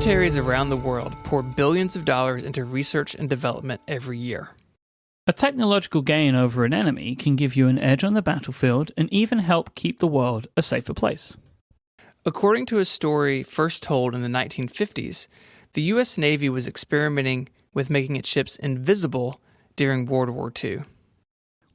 Militaries around the world pour billions of dollars into research and development every year. A technological gain over an enemy can give you an edge on the battlefield and even help keep the world a safer place. According to a story first told in the 1950s, the U.S. Navy was experimenting with making its ships invisible during World War II.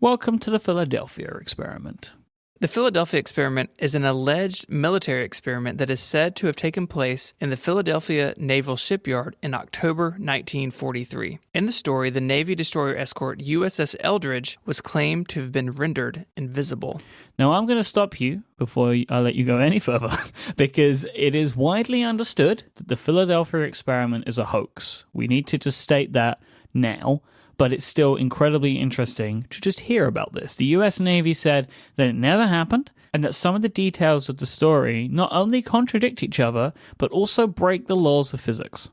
Welcome to the Philadelphia experiment. The Philadelphia experiment is an alleged military experiment that is said to have taken place in the Philadelphia Naval Shipyard in October 1943. In the story, the Navy destroyer escort USS Eldridge was claimed to have been rendered invisible. Now, I'm going to stop you before I let you go any further, because it is widely understood that the Philadelphia experiment is a hoax. We need to just state that now. But it's still incredibly interesting to just hear about this. The US Navy said that it never happened, and that some of the details of the story not only contradict each other, but also break the laws of physics.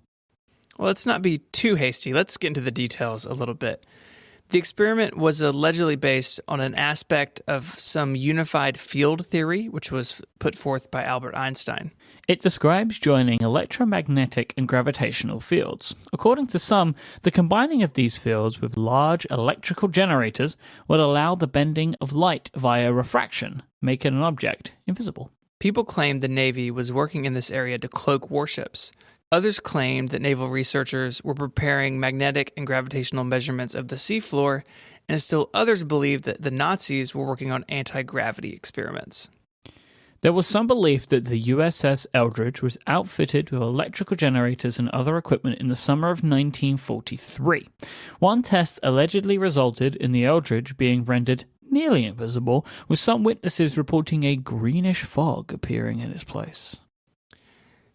Well, let's not be too hasty. Let's get into the details a little bit. The experiment was allegedly based on an aspect of some unified field theory, which was put forth by Albert Einstein. It describes joining electromagnetic and gravitational fields. According to some, the combining of these fields with large electrical generators would allow the bending of light via refraction, making an object invisible. People claimed the Navy was working in this area to cloak warships. Others claimed that naval researchers were preparing magnetic and gravitational measurements of the seafloor, and still others believed that the Nazis were working on anti-gravity experiments. There was some belief that the USS Eldridge was outfitted with electrical generators and other equipment in the summer of 1943. One test allegedly resulted in the Eldridge being rendered nearly invisible, with some witnesses reporting a greenish fog appearing in its place.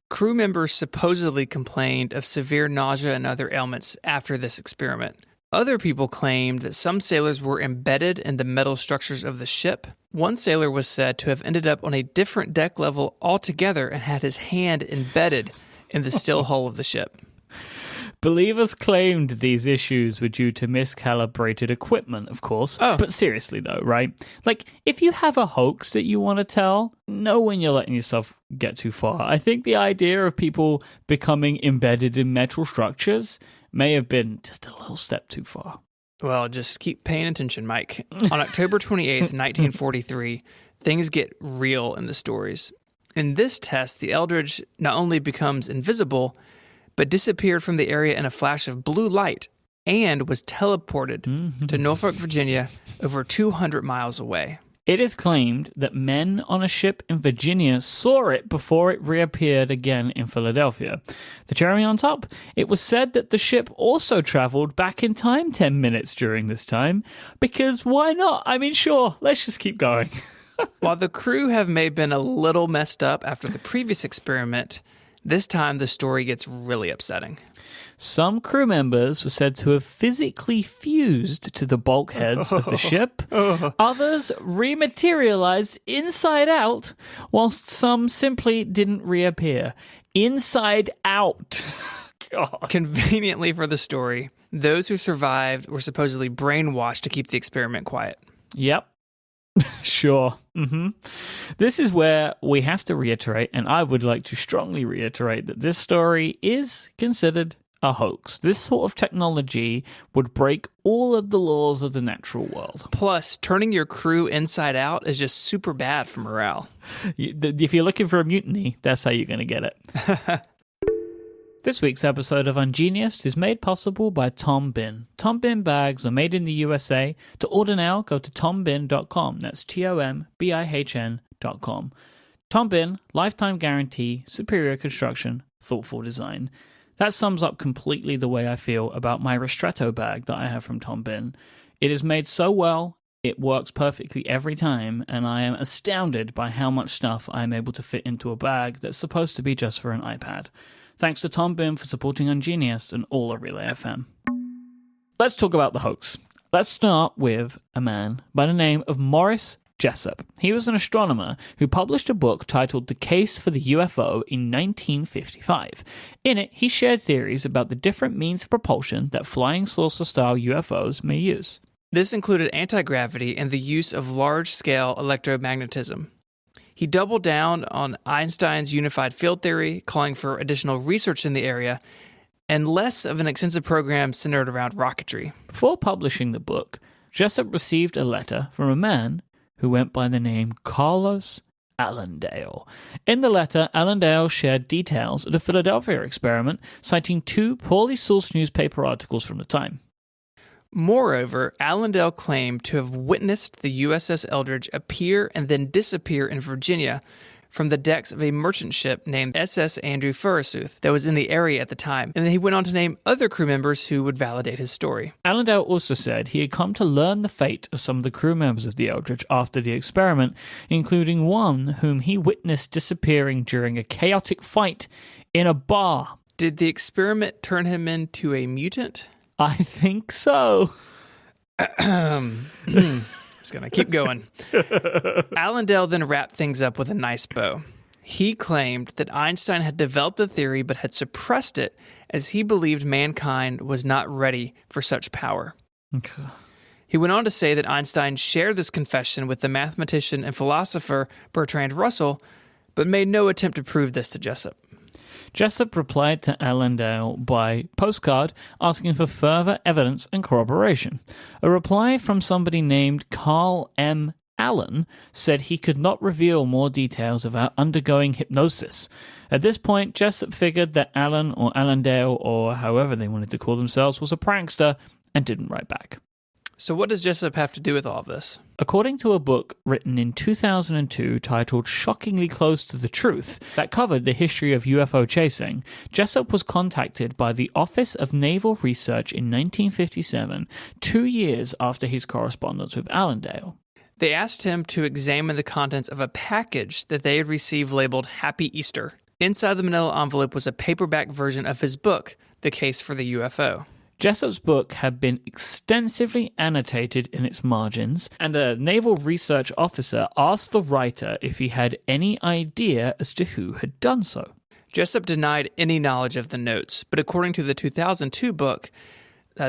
Crew members supposedly complained of severe nausea and other ailments after this experiment. Other people claimed that some sailors were embedded in the metal structures of the ship. One sailor was said to have ended up on a different deck level altogether and had his hand embedded in the still hull of the ship. Believers claimed these issues were due to miscalibrated equipment, of course. Oh. But seriously, though, right? Like, if you have a hoax that you want to tell, know when you're letting yourself get too far. I think the idea of people becoming embedded in metal structures may have been just a little step too far. Well, just keep paying attention, Mike. On October 28th, 1943, things get real in the stories. In this test, the Eldridge not only becomes invisible, but disappeared from the area in a flash of blue light and was teleported to Norfolk, Virginia, over 200 miles away. It is claimed that men on a ship in Virginia saw it before it reappeared again in Philadelphia. The cherry on top, it was said that the ship also traveled back in time 10 minutes during this time, because why not? I mean, sure, let's just keep going. While the crew may have been a little messed up after the previous experiment, this time the story gets really upsetting. Some crew members were said to have physically fused to the bulkheads of the ship. Others rematerialized inside out, whilst some simply didn't reappear. Inside out. God. Conveniently for the story, those who survived were supposedly brainwashed to keep the experiment quiet. Yep. Sure. This is where we have to reiterate, and I would like to strongly reiterate, that this story is considered a hoax. This sort of technology would break all of the laws of the natural world. Plus, turning your crew inside out is just super bad for morale. If you're looking for a mutiny, that's how you're going to get it. This week's episode of Ungenius is made possible by Tom Bin. Tom Bin bags are made in the USA. To order now, go to tombin.com. That's TOMBIHN.com. Tom Bin, lifetime guarantee, superior construction, thoughtful design. That sums up completely the way I feel about my Ristretto bag that I have from Tom Bin. It is made so well, it works perfectly every time, and I am astounded by how much stuff I am able to fit into a bag that's supposed to be just for an iPad. Thanks to Tom Bin for supporting Ungenius and all of Relay FM. Let's talk about the hoax. Let's start with a man by the name of Morris Jessup. He was an astronomer who published a book titled The Case for the UFO in 1955. In it, he shared theories about the different means of propulsion that flying saucer-style UFOs may use. This included anti-gravity and the use of large-scale electromagnetism. He doubled down on Einstein's unified field theory, calling for additional research in the area, and less of an extensive program centered around rocketry. Before publishing the book, Jessup received a letter from a man who went by the name Carlos Allendale. In the letter, Allendale shared details of the Philadelphia experiment, citing 2 poorly sourced newspaper articles from the time. Moreover, Allendale claimed to have witnessed the USS Eldridge appear and then disappear in Virginia from the decks of a merchant ship named SS Andrew Forsyth that was in the area at the time, and then he went on to name other crew members who would validate his story. Allendale also said he had come to learn the fate of some of the crew members of the Eldridge after the experiment, including one whom he witnessed disappearing during a chaotic fight in a bar. Did the experiment turn him into a mutant? I think so. Just gonna keep going. Allendale then wrapped things up with a nice bow. He claimed that Einstein had developed the theory but had suppressed it as he believed mankind was not ready for such power. Okay. He went on to say that Einstein shared this confession with the mathematician and philosopher Bertrand Russell, but made no attempt to prove this to Jessup. Jessup replied to Allendale by postcard asking for further evidence and corroboration. A reply from somebody named Karl M. Allen said he could not reveal more details about undergoing hypnosis. At this point, Jessup figured that Allen or Allendale, or however they wanted to call themselves, was a prankster and didn't write back. So what does Jessup have to do with all of this? According to a book written in 2002 titled Shockingly Close to the Truth that covered the history of UFO chasing, Jessup was contacted by the Office of Naval Research in 1957, 2 years after his correspondence with Allendale. They asked him to examine the contents of a package that they had received labeled Happy Easter. Inside the manila envelope was a paperback version of his book, The Case for the UFO. Jessup's book had been extensively annotated in its margins, and a naval research officer asked the writer if he had any idea as to who had done so. Jessup denied any knowledge of the notes, but according to the 2002 book,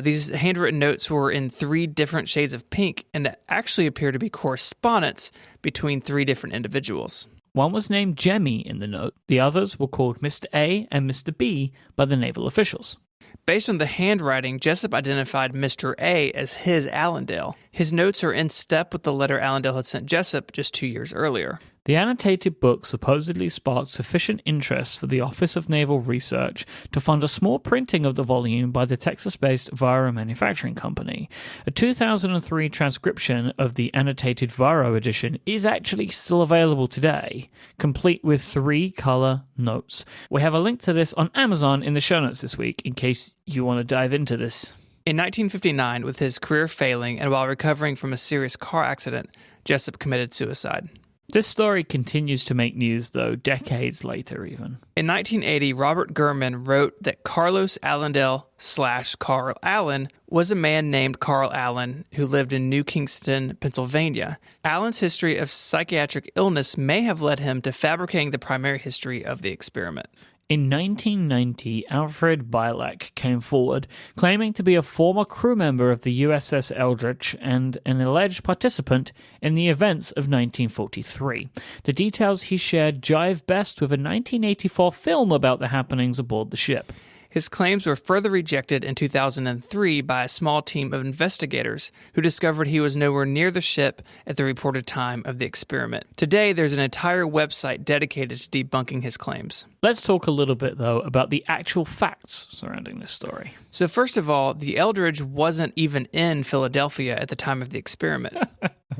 these handwritten notes were in 3 different shades of pink and actually appear to be correspondence between 3 different individuals. One was named Jemmy in the note. The others were called Mr. A and Mr. B by the naval officials. Based on the handwriting, Jessup identified Mr. A as his Allendale. His notes are in step with the letter Allendale had sent Jessup just 2 years earlier. The annotated book supposedly sparked sufficient interest for the Office of Naval Research to fund a small printing of the volume by the Texas-based Viro Manufacturing Company. A 2003 transcription of the annotated Viro edition is actually still available today, complete with 3 color notes. We have a link to this on Amazon in the show notes this week, in case you want to dive into this. In 1959, with his career failing and while recovering from a serious car accident, Jessup committed suicide. This story continues to make news, though, decades later even. In 1980, Robert Gurman wrote that Carlos Allendale / Carl Allen was a man named Carl Allen who lived in New Kingston, Pennsylvania. Allen's history of psychiatric illness may have led him to fabricating the primary history of the experiment. In 1990, Alfred Bielak came forward, claiming to be a former crew member of the USS Eldridge and an alleged participant in the events of 1943. The details he shared jive best with a 1984 film about the happenings aboard the ship. His claims were further rejected in 2003 by a small team of investigators who discovered he was nowhere near the ship at the reported time of the experiment. Today, there's an entire website dedicated to debunking his claims. Let's talk a little bit, though, about the actual facts surrounding this story. So first of all, the Eldridge wasn't even in Philadelphia at the time of the experiment.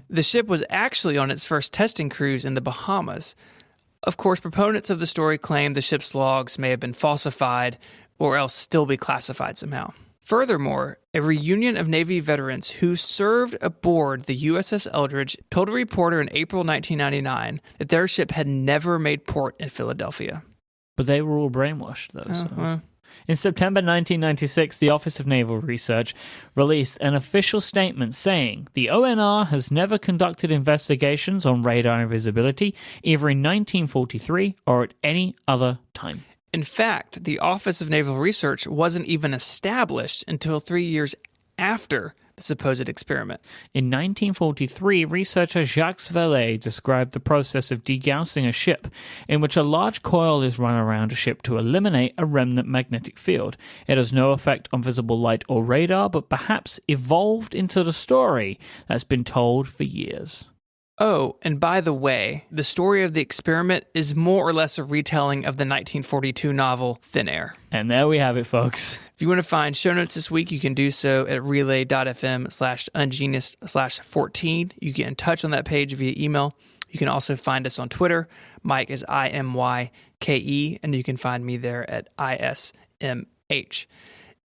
The ship was actually on its first testing cruise in the Bahamas. Of course, proponents of the story claim the ship's logs may have been falsified or else still be classified somehow. Furthermore, a reunion of Navy veterans who served aboard the USS Eldridge told a reporter in April 1999 that their ship had never made port in Philadelphia. But they were all brainwashed, though. In September 1996, the Office of Naval Research released an official statement saying the ONR has never conducted investigations on radar invisibility either in 1943 or at any other time. In fact, the Office of Naval Research wasn't even established until 3 years after the supposed experiment. In 1943, researcher Jacques Vallée described the process of degaussing a ship, in which a large coil is run around a ship to eliminate a remnant magnetic field. It has no effect on visible light or radar, but perhaps evolved into the story that's been told for years. Oh, and by the way, the story of the experiment is more or less a retelling of the 1942 novel Thin Air. And there we have it, folks. If you want to find show notes this week, you can do so at relay.fm/ungenius/14. You get in touch on that page via email. You can also find us on Twitter. Mike is IMYKE, and you can find me there at ISMH.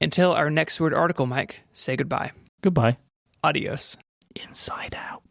Until our next word article, Mike, say goodbye. Goodbye. Adios. Inside Out.